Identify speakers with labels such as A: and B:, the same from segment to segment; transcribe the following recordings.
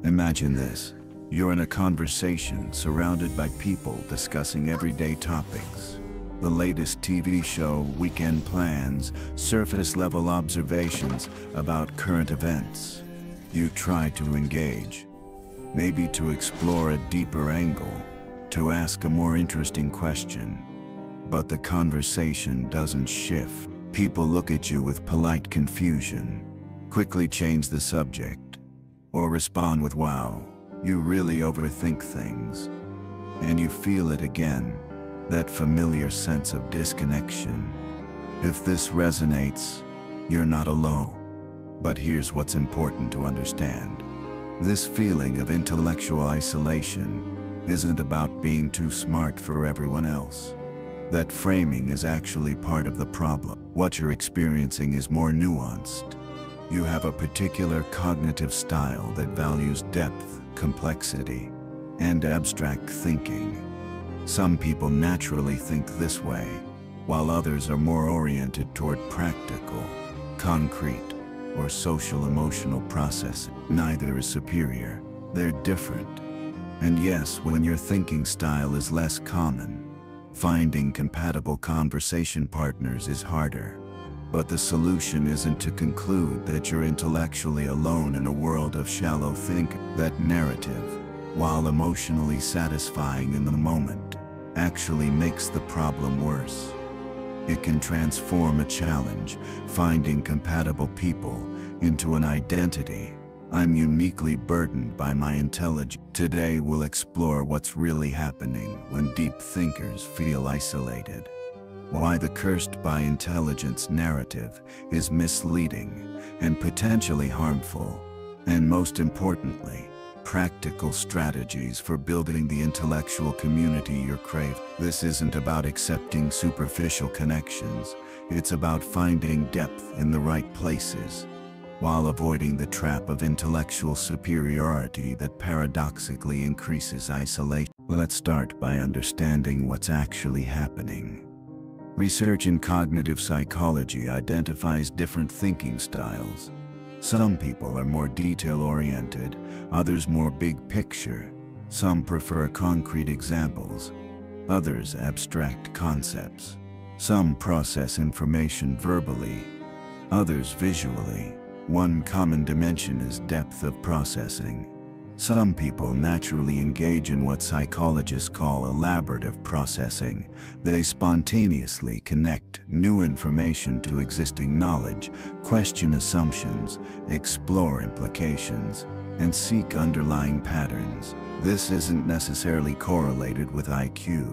A: Imagine this. You're in a conversation surrounded by people discussing everyday topics. The latest TV show, weekend plans, surface-level observations about current events. You try to engage, maybe to explore a deeper angle, to ask a more interesting question. But the conversation doesn't shift. People look at you with polite confusion, quickly change the subject, or respond with, "Wow, you really overthink things." And you feel it again, that familiar sense of disconnection. If this resonates, you're not alone. But here's what's important to understand. This feeling of intellectual isolation isn't about being too smart for everyone else. That framing is actually part of the problem. What you're experiencing is more nuanced. You have a particular cognitive style that values depth, complexity, and abstract thinking. Some people naturally think this way, while others are more oriented toward practical, concrete, or social-emotional processing. Neither is superior. They're different. And yes, when your thinking style is less common, finding compatible conversation partners is harder. But the solution isn't to conclude that you're intellectually alone in a world of shallow thinking. That narrative, while emotionally satisfying in the moment, actually makes the problem worse. It can transform a challenge, finding compatible people, into an identity. I'm uniquely burdened by my intelligence. Today we'll explore what's really happening when deep thinkers feel isolated. Why the cursed by intelligence narrative is misleading and potentially harmful. And most importantly, practical strategies for building the intellectual community you're craving. This isn't about accepting superficial connections. It's about finding depth in the right places, while avoiding the trap of intellectual superiority that paradoxically increases isolation. Let's start by understanding what's actually happening. Research in cognitive psychology identifies different thinking styles. Some people are more detail-oriented, others more big picture. Some prefer concrete examples, others abstract concepts. Some process information verbally, others visually. One common dimension is depth of processing. Some people naturally engage in what psychologists call elaborative processing. They spontaneously connect new information to existing knowledge, question assumptions, explore implications, and seek underlying patterns. This isn't necessarily correlated with IQ.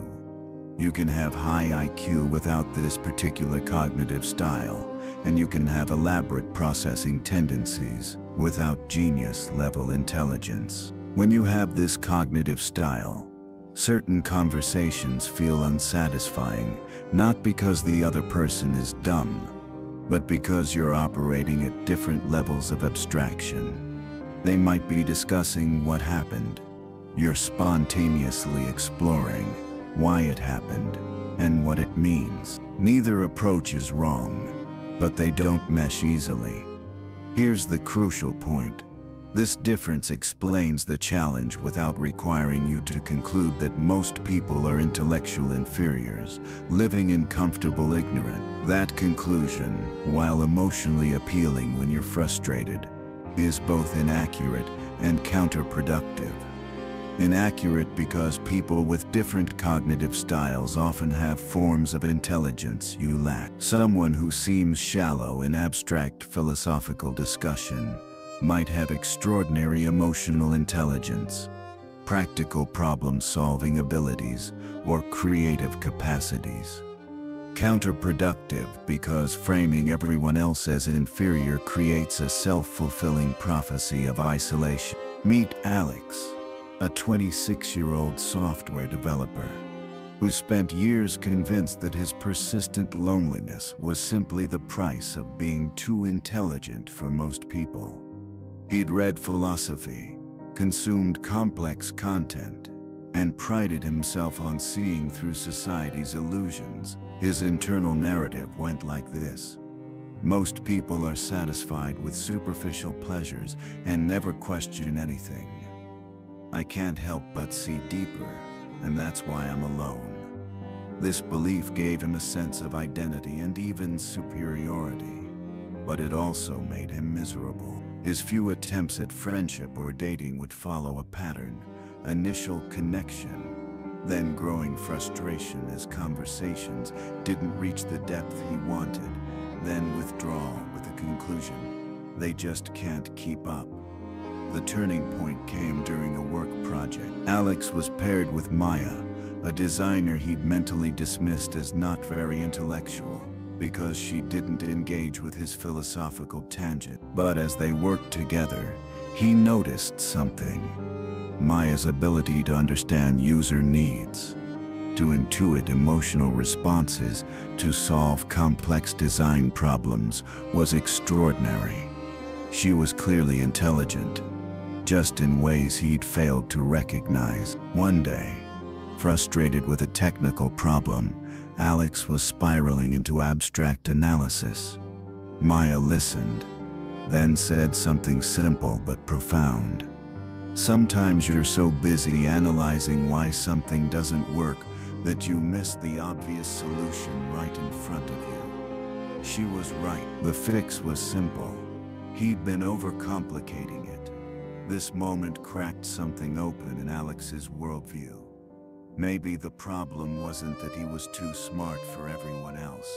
A: You can have high IQ without this particular cognitive style, and you can have elaborate processing tendencies without genius-level intelligence. When you have this cognitive style, certain conversations feel unsatisfying, not because the other person is dumb, but because you're operating at different levels of abstraction. They might be discussing what happened. You're spontaneously exploring why it happened and what it means. Neither approach is wrong, but they don't mesh easily. Here's the crucial point. This difference explains the challenge without requiring you to conclude that most people are intellectual inferiors, living in comfortable ignorance. That conclusion, while emotionally appealing when you're frustrated, is both inaccurate and counterproductive. Inaccurate because people with different cognitive styles often have forms of intelligence you lack. Someone who seems shallow in abstract philosophical discussion might have extraordinary emotional intelligence, practical problem-solving abilities, or creative capacities. Counterproductive because framing everyone else as inferior creates a self-fulfilling prophecy of isolation. Meet Alex, a 26-year-old software developer who spent years convinced that his persistent loneliness was simply the price of being too intelligent for most people. He'd read philosophy, consumed complex content, and prided himself on seeing through society's illusions. His internal narrative went like this: most people are satisfied with superficial pleasures and never question anything. I can't help but see deeper, and that's why I'm alone. This belief gave him a sense of identity and even superiority, but it also made him miserable. His few attempts at friendship or dating would follow a pattern: initial connection, then growing frustration as conversations didn't reach the depth he wanted, then withdrawal with a conclusion. They just can't keep up. The turning point came during a work project. Alex was paired with Maya, a designer he'd mentally dismissed as not very intellectual, because she didn't engage with his philosophical tangent. But as they worked together, he noticed something: Maya's ability to understand user needs, to intuit emotional responses, to solve complex design problems was extraordinary. She was clearly intelligent, just in ways he'd failed to recognize. One day, frustrated with a technical problem, Alex was spiraling into abstract analysis. Maya listened, then said something simple but profound. Sometimes you're so busy analyzing why something doesn't work that you miss the obvious solution right in front of you. She was right. The fix was simple. He'd been overcomplicating it. This moment cracked something open in Alex's worldview. Maybe the problem wasn't that he was too smart for everyone else.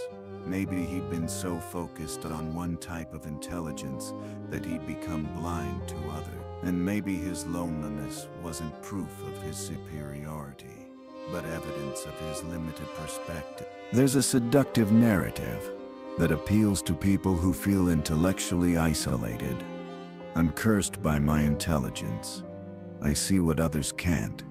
A: Maybe he'd been so focused on one type of intelligence that he'd become blind to others. And maybe his loneliness wasn't proof of his superiority, but evidence of his limited perspective. There's a seductive narrative that appeals to people who feel intellectually isolated. I'm cursed by my intelligence. I see what others can't,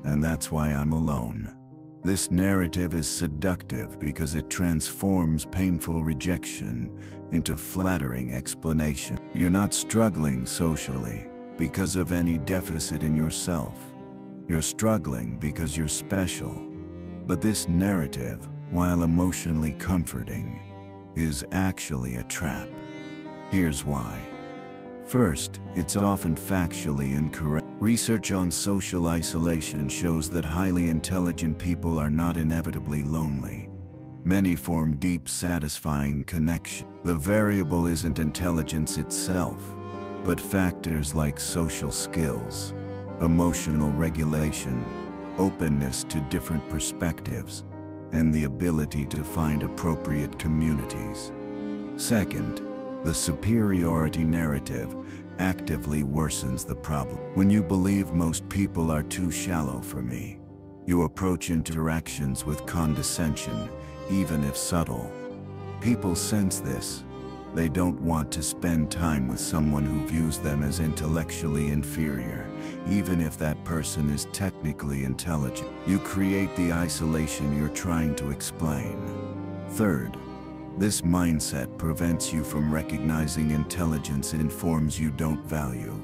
A: and that's why I'm alone. This narrative is seductive because it transforms painful rejection into flattering explanation. You're not struggling socially because of any deficit in yourself. You're struggling because you're special. But this narrative, while emotionally comforting, is actually a trap. Here's why. First, it's often factually incorrect. Research on social isolation shows that highly intelligent people are not inevitably lonely. Many form deep, satisfying connection. The variable isn't intelligence itself, but factors like social skills, emotional regulation, openness to different perspectives, and the ability to find appropriate communities. Second, the superiority narrative actively worsens the problem. When you believe most people are too shallow for me, you approach interactions with condescension, even if subtle. People sense this. They don't want to spend time with someone who views them as intellectually inferior, even if that person is technically intelligent. You create the isolation you're trying to explain. Third, this mindset prevents you from recognizing intelligence in forms you don't value.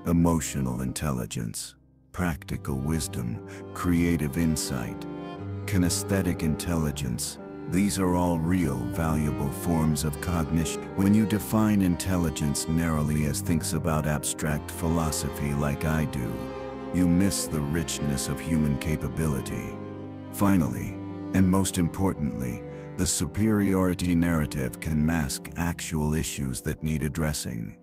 A: Emotional intelligence, practical wisdom, creative insight, kinesthetic intelligence. These are all real, valuable forms of cognition. When you define intelligence narrowly as thinks about abstract philosophy like I do, you miss the richness of human capability. Finally, and most importantly, the superiority narrative can mask actual issues that need addressing.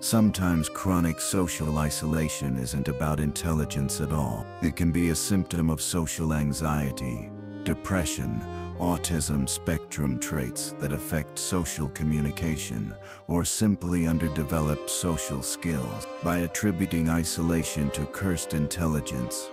A: Sometimes chronic social isolation isn't about intelligence at all. It can be a symptom of social anxiety, depression, autism spectrum traits that affect social communication, or simply underdeveloped social skills. By attributing isolation to cursed intelligence,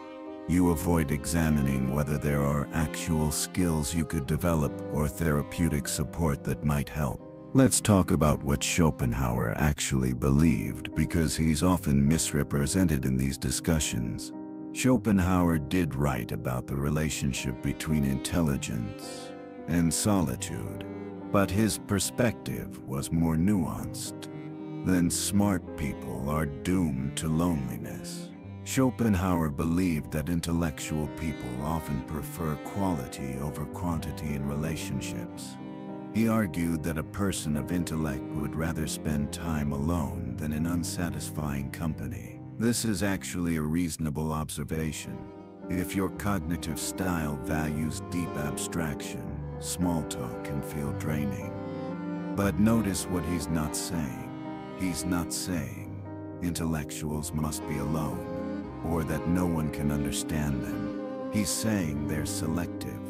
A: you avoid examining whether there are actual skills you could develop or therapeutic support that might help. Let's talk about what Schopenhauer actually believed, because he's often misrepresented in these discussions. Schopenhauer did write about the relationship between intelligence and solitude, but his perspective was more nuanced than smart people are doomed to loneliness. Schopenhauer believed that intellectual people often prefer quality over quantity in relationships. He argued that a person of intellect would rather spend time alone than in unsatisfying company. This is actually a reasonable observation. If your cognitive style values deep abstraction, small talk can feel draining. But notice what he's not saying. He's not saying intellectuals must be alone, or that no one can understand them. He's saying they're selective.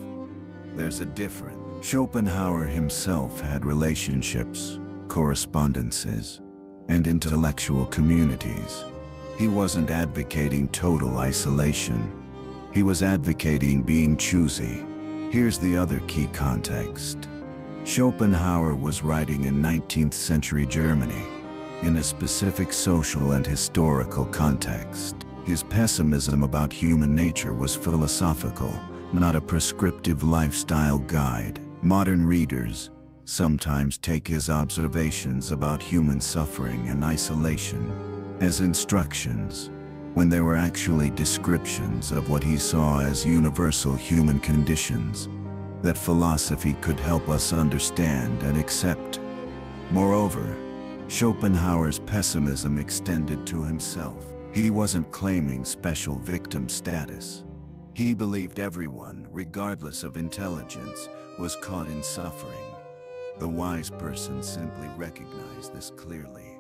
A: There's a difference. Schopenhauer himself had relationships, correspondences, and intellectual communities. He wasn't advocating total isolation. He was advocating being choosy. Here's the other key context. Schopenhauer was writing in 19th century Germany, in a specific social and historical context. His pessimism about human nature was philosophical, not a prescriptive lifestyle guide. Modern readers sometimes take his observations about human suffering and isolation as instructions, when they were actually descriptions of what he saw as universal human conditions that philosophy could help us understand and accept. Moreover, Schopenhauer's pessimism extended to himself. He wasn't claiming special victim status. He believed everyone, regardless of intelligence, was caught in suffering. The wise person simply recognized this clearly.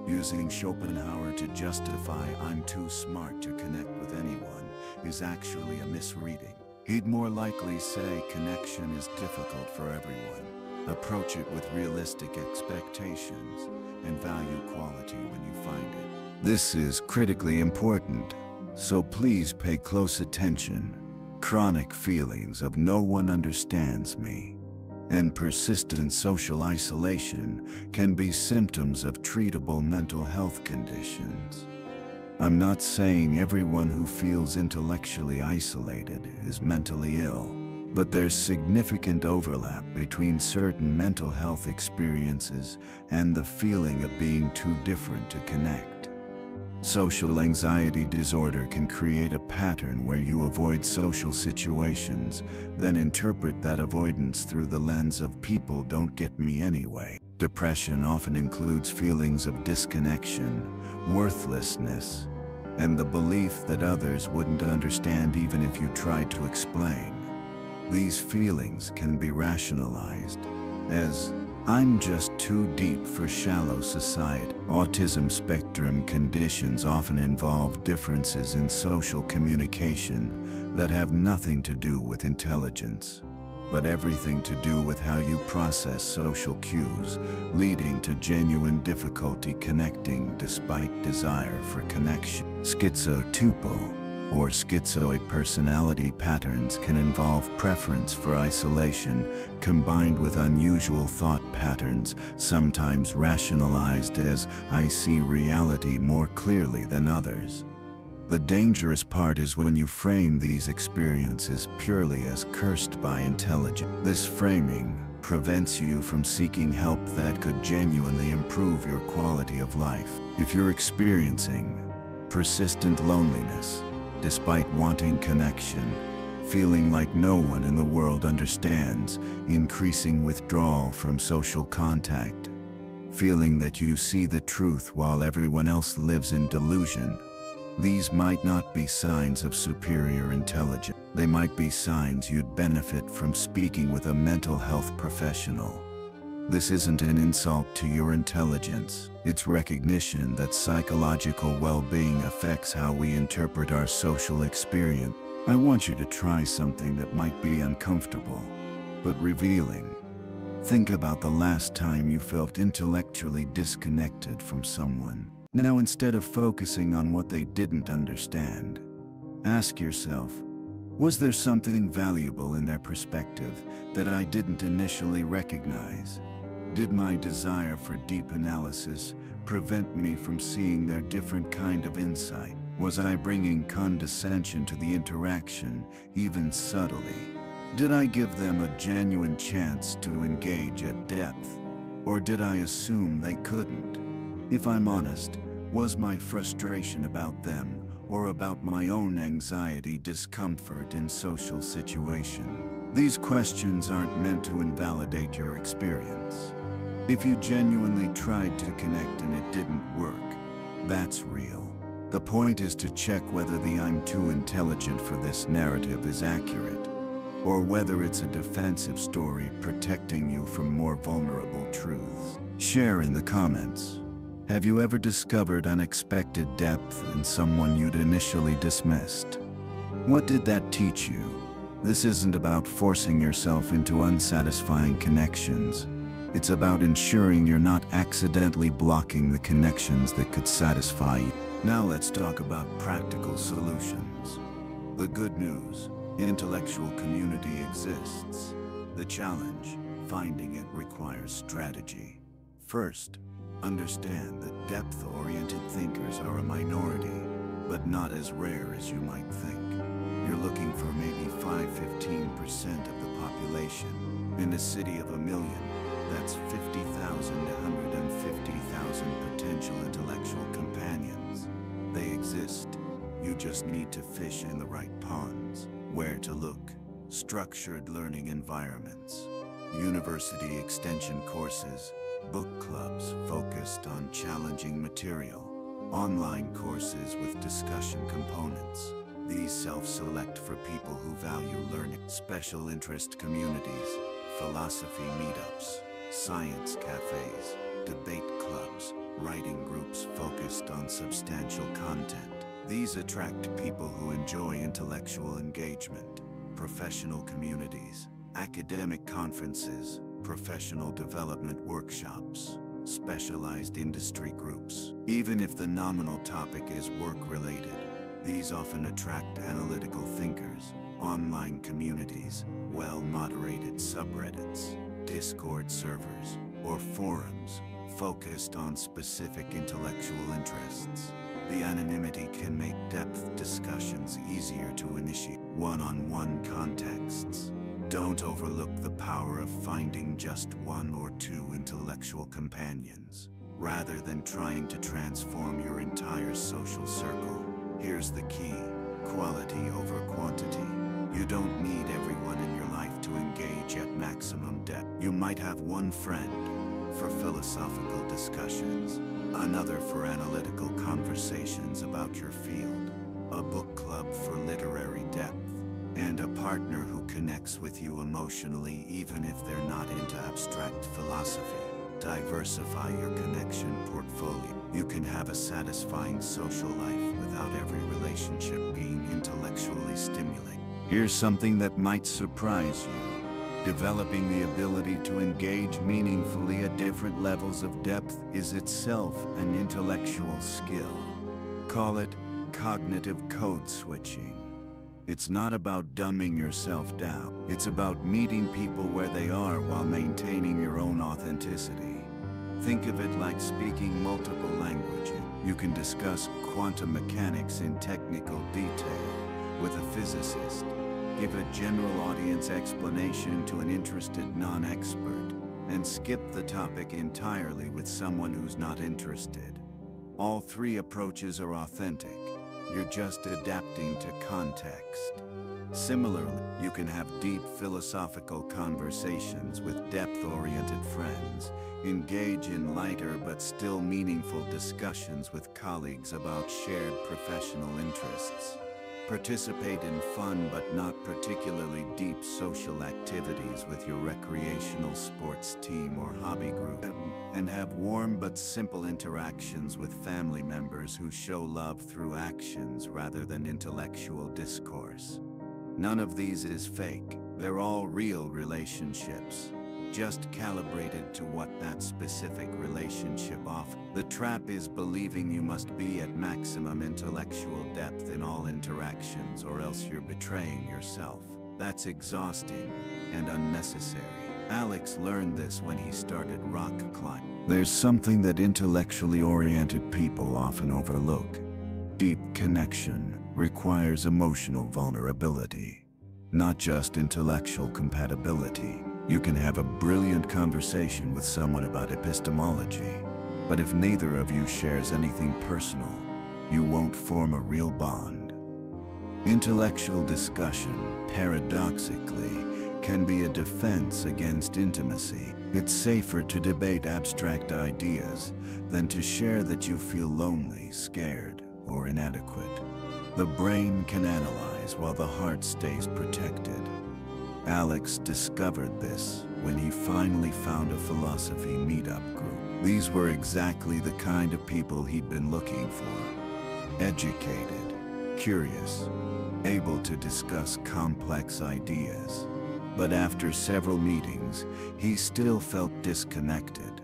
A: Using Schopenhauer to justify "I'm too smart to connect with anyone" is actually a misreading. He'd more likely say connection is difficult for everyone. Approach it with realistic expectations and value quality when you find it. This is critically important, so please pay close attention. Chronic feelings of "no one understands me" and persistent social isolation can be symptoms of treatable mental health conditions. I'm not saying everyone who feels intellectually isolated is mentally ill, but there's significant overlap between certain mental health experiences and the feeling of being too different to connect. Social anxiety disorder can create a pattern where you avoid social situations, then interpret that avoidance through the lens of "people don't get me anyway." Depression often includes feelings of disconnection, worthlessness, and the belief that others wouldn't understand even if you tried to explain. These feelings can be rationalized as "I'm just too deep for shallow society." Autism spectrum conditions often involve differences in social communication that have nothing to do with intelligence, but everything to do with how you process social cues, leading to genuine difficulty connecting despite desire for connection. Schizotypal or schizoid personality patterns can involve preference for isolation combined with unusual thought patterns, sometimes rationalized as "I see reality more clearly than others." The dangerous part is when you frame these experiences purely as cursed by intelligence. This framing prevents you from seeking help that could genuinely improve your quality of life. If you're experiencing persistent loneliness, despite wanting connection, feeling like no one in the world understands, increasing withdrawal from social contact, feeling that you see the truth while everyone else lives in delusion, these might not be signs of superior intelligence. They might be signs you'd benefit from speaking with a mental health professional. This isn't an insult to your intelligence. It's recognition that psychological well-being affects how we interpret our social experience. I want you to try something that might be uncomfortable, but revealing. Think about the last time you felt intellectually disconnected from someone. Now, instead of focusing on what they didn't understand, ask yourself, was there something valuable in their perspective that I didn't initially recognize? Did my desire for deep analysis prevent me from seeing their different kind of insight? Was I bringing condescension to the interaction, even subtly? Did I give them a genuine chance to engage at depth? Or did I assume they couldn't? If I'm honest, was my frustration about them or about my own anxiety, discomfort in social situation? These questions aren't meant to invalidate your experience. If you genuinely tried to connect and it didn't work, that's real. The point is to check whether the "I'm too intelligent for this" narrative is accurate, or whether it's a defensive story protecting you from more vulnerable truths. Share in the comments. Have you ever discovered unexpected depth in someone you'd initially dismissed? What did that teach you? This isn't about forcing yourself into unsatisfying connections. It's about ensuring you're not accidentally blocking the connections that could satisfy you. Now let's talk about practical solutions. The good news: intellectual community exists. The challenge: finding it requires strategy. First, understand that depth-oriented thinkers are a minority, but not as rare as you might think. You're looking for maybe 5–15% of the population. In a city of 1 million, that's 50,000 to 150,000 potential intellectual companions. They exist. You just need to fish in the right ponds. Where to look: structured learning environments, university extension courses, book clubs focused on challenging material, online courses with discussion components. These self-select for people who value learning. Special interest communities, philosophy meetups, science cafes, debate clubs, writing groups focused on substantial content. These attract people who enjoy intellectual engagement. Professional communities, academic conferences, professional development workshops, specialized industry groups. Even if the nominal topic is work-related, these often attract analytical thinkers. Online communities, well-moderated subreddits, Discord servers, or forums focused on specific intellectual interests. The anonymity can make depth discussions easier to initiate. One-on-one contexts. Don't overlook the power of finding just 1 or 2 intellectual companions. Rather than trying to transform your entire social circle, here's the key: quality over quantity. You don't need everyone in your life to engage at maximum depth. You might have one friend for philosophical discussions, another for analytical conversations about your field, a book club for literary depth, and a partner who connects with you emotionally even if they're not into abstract philosophy. Diversify your connection portfolio. You can have a satisfying social life without every relationship being intellectually stimulating. Here's something that might surprise you. Developing the ability to engage meaningfully at different levels of depth is itself an intellectual skill. Call it cognitive code switching. It's not about dumbing yourself down. It's about meeting people where they are while maintaining your own authenticity. Think of it like speaking multiple languages. You can discuss quantum mechanics in technical detail with a physicist, give a general audience explanation to an interested non-expert, and skip the topic entirely with someone who's not interested. All 3 approaches are authentic. You're just adapting to context. Similarly, you can have deep philosophical conversations with depth-oriented friends, engage in lighter but still meaningful discussions with colleagues about shared professional interests, participate in fun but not particularly deep social activities with your recreational sports team or hobby group, and have warm but simple interactions with family members who show love through actions rather than intellectual discourse. None of these is fake. They're all real relationships, just calibrated to what that specific relationship offers. The trap is believing you must be at maximum intellectual depth in all interactions, or else you're betraying yourself. That's exhausting and unnecessary. Alex learned this when he started rock climbing. There's something that intellectually oriented people often overlook. Deep connection requires emotional vulnerability, not just intellectual compatibility. You can have a brilliant conversation with someone about epistemology, but if neither of you shares anything personal, you won't form a real bond. Intellectual discussion, paradoxically, can be a defense against intimacy. It's safer to debate abstract ideas than to share that you feel lonely, scared, or inadequate. The brain can analyze while the heart stays protected. Alex discovered this when he finally found a philosophy meetup group. These were exactly the kind of people he'd been looking for. Educated, curious, able to discuss complex ideas. But after several meetings, he still felt disconnected.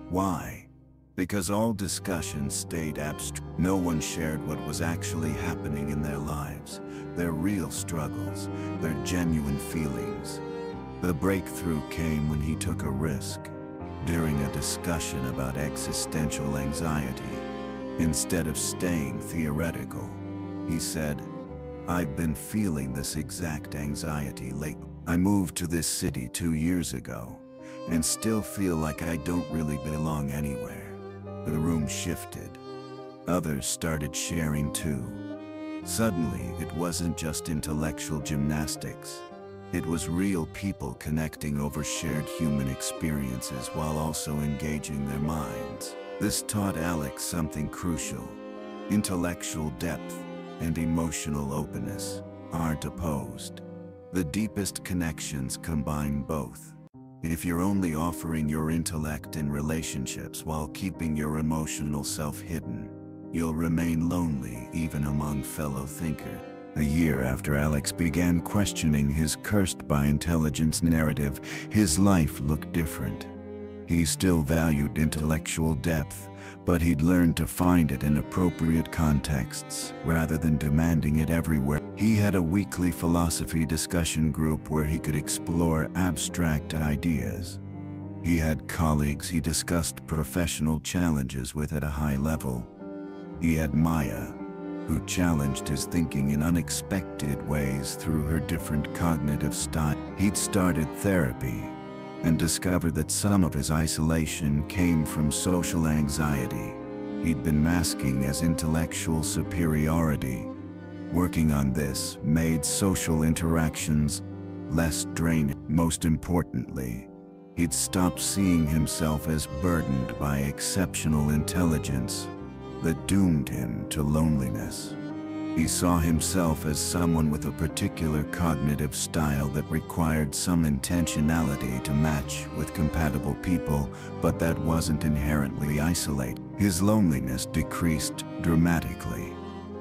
A: Why? Because all discussions stayed abstract. No one shared what was actually happening in their lives, their real struggles, their genuine feelings. The breakthrough came when he took a risk. During a discussion about existential anxiety, instead of staying theoretical, he said, "I've been feeling this exact anxiety lately. I moved to this city 2 years ago, and still feel like I don't really belong anywhere." The room shifted. Others started sharing too. Suddenly, it wasn't just intellectual gymnastics. It was real people connecting over shared human experiences while also engaging their minds. This taught Alex something crucial. Intellectual depth and emotional openness aren't opposed. The deepest connections combine both. If you're only offering your intellect in relationships while keeping your emotional self hidden, you'll remain lonely even among fellow thinkers. A year after Alex began questioning his cursed by intelligence narrative, his life looked different. He still valued intellectual depth, but he'd learned to find it in appropriate contexts rather than demanding it everywhere. He had a weekly philosophy discussion group where he could explore abstract ideas. He had colleagues he discussed professional challenges with at a high level. He had Maya, who challenged his thinking in unexpected ways through her different cognitive styles. He'd started therapy and discovered that some of his isolation came from social anxiety he'd been masking as intellectual superiority. Working on this made social interactions less draining. Most importantly, he'd stopped seeing himself as burdened by exceptional intelligence that doomed him to loneliness. He saw himself as someone with a particular cognitive style that required some intentionality to match with compatible people, but that wasn't inherently isolated. His loneliness decreased dramatically,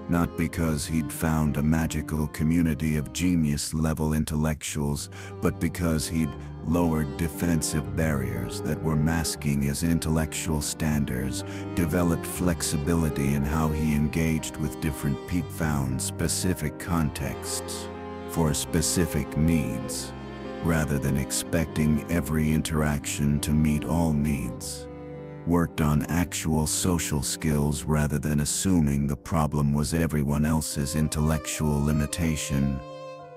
A: not because he'd found a magical community of genius-level intellectuals, but because he'd lowered defensive barriers that were masking his intellectual standards, developed flexibility in how he engaged with different people, found specific contexts for specific needs, rather than expecting every interaction to meet all needs. Worked on actual social skills rather than assuming the problem was everyone else's intellectual limitation,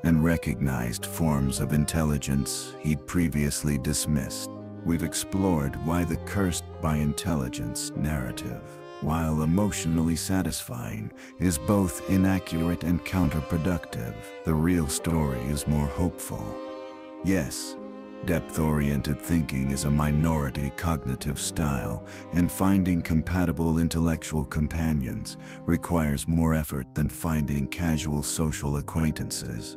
A: and recognized forms of intelligence he'd previously dismissed. We've explored why the cursed by intelligence narrative, while emotionally satisfying, is both inaccurate and counterproductive. The real story is more hopeful. Yes, depth-oriented thinking is a minority cognitive style, and finding compatible intellectual companions requires more effort than finding casual social acquaintances.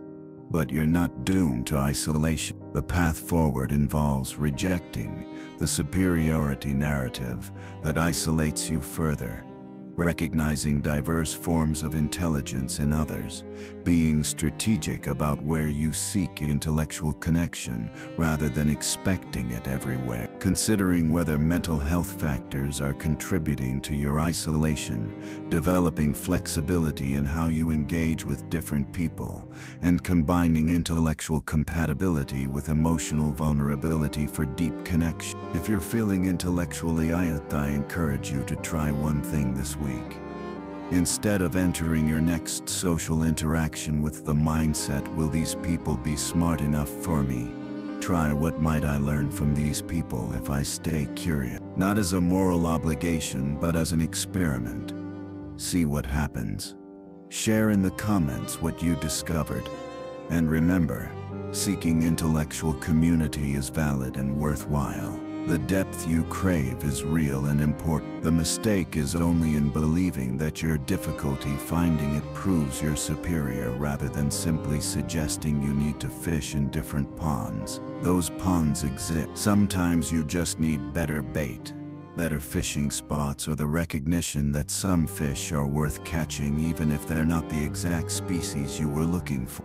A: But you're not doomed to isolation. The path forward involves rejecting the superiority narrative that isolates you further, recognizing diverse forms of intelligence in others, being strategic about where you seek intellectual connection rather than expecting it everywhere, considering whether mental health factors are contributing to your isolation, developing flexibility in how you engage with different people, and combining intellectual compatibility with emotional vulnerability for deep connection. If you're feeling intellectually I encourage you to try one thing this week. Instead of entering your next social interaction with the mindset, "Will these people be smart enough for me?" Try, "What might I learn from these people if I stay curious?" Not as a moral obligation, but as an experiment. See what happens. Share in the comments what you discovered. And remember, seeking intellectual community is valid and worthwhile. The depth you crave is real and important. The mistake is only in believing that your difficulty finding it proves you're superior rather than simply suggesting you need to fish in different ponds. Those ponds exist. Sometimes you just need better bait, better fishing spots, or the recognition that some fish are worth catching even if they're not the exact species you were looking for.